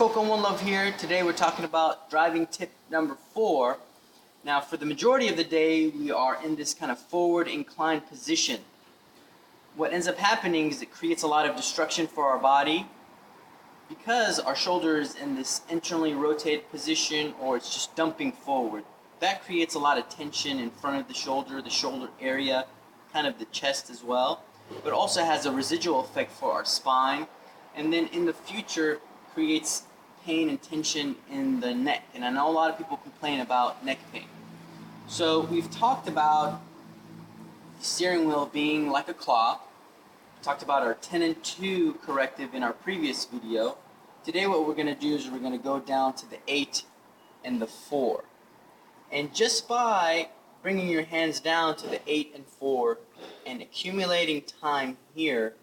Coco One Love here. Today we're talking about driving tip number 4. Now for the majority of the day we are in this kind of forward inclined position. What ends up happening is it creates a lot of destruction for our body because our shoulder is in this internally rotated position, or it's just dumping forward. That creates a lot of tension in front of the shoulder area, kind of the chest as well, but also has a residual effect for our spine, and then in the future creates pain and tension in the neck. And I know a lot of people complain about neck pain. So we've talked about the steering wheel being like a clock. We talked about our 10 and 2 corrective in our previous video. Today what we're going to do is we're going to go down to the 8 and the 4. And just by bringing your hands down to the 8 and 4 and accumulating time here,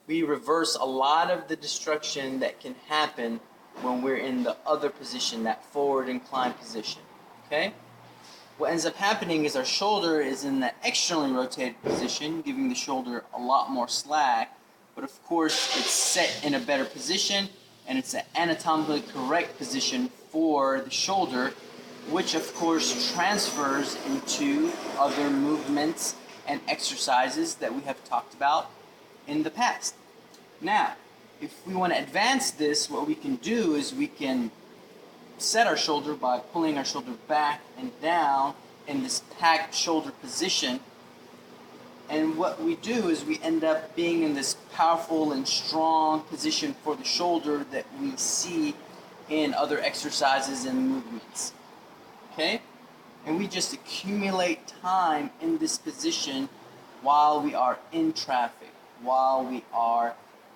we reverse a lot of the destruction that can happen when we're in the other position, that forward inclined position. Okay? What ends up happening is our shoulder is in the externally rotated position, giving the shoulder a lot more slack, but of course it's set in a better position, and it's an anatomically correct position for the shoulder, which of course transfers into other movements and exercises that we have talked about in the past. Now, if we want to advance this, what we can do is we can set our shoulder by pulling our shoulder back and down in this packed shoulder position. And what we do is we end up being in this powerful and strong position for the shoulder that we see in other exercises and movements. Okay? And we just accumulate time in this position while we are in traffic, while we are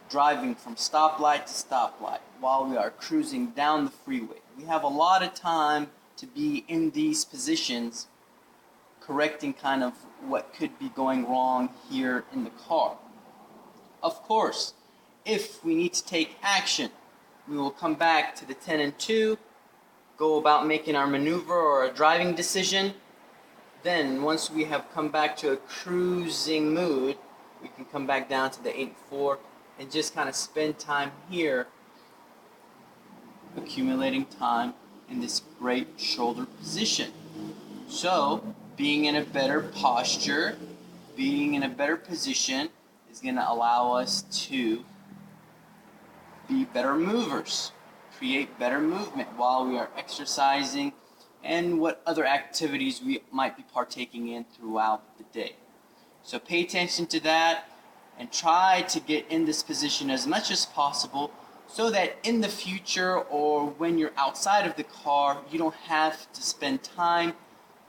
driving from stoplight to stoplight, while we are cruising down the freeway. We have a lot of time to be in these positions, correcting kind of what could be going wrong here in the car. Of course, if we need to take action, we will come back to the 10 and 2, go about making our maneuver or a driving decision. Then once we have come back to a cruising mood, we can come back down to the 8 and 4 and just kind of spend time here accumulating time in this great shoulder position. So being in a better posture, being in a better position is going to allow us to be better movers, create better movement while we are exercising and what other activities we might be partaking in throughout the day. So pay attention to that and try to get in this position as much as possible so that in the future or when you're outside of the car, you don't have to spend time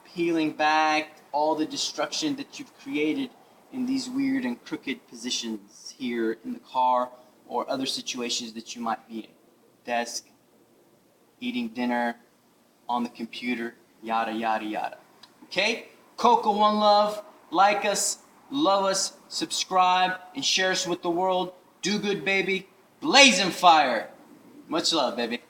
peeling back all the destruction that you've created in these weird and crooked positions here in the car or other situations that you might be in. Desk, eating dinner, on the computer, yada, yada, yada. Okay? Coco One Love. Like us, love us, subscribe, and share us with the world. Do good, baby. Blazing fire. Much love, baby.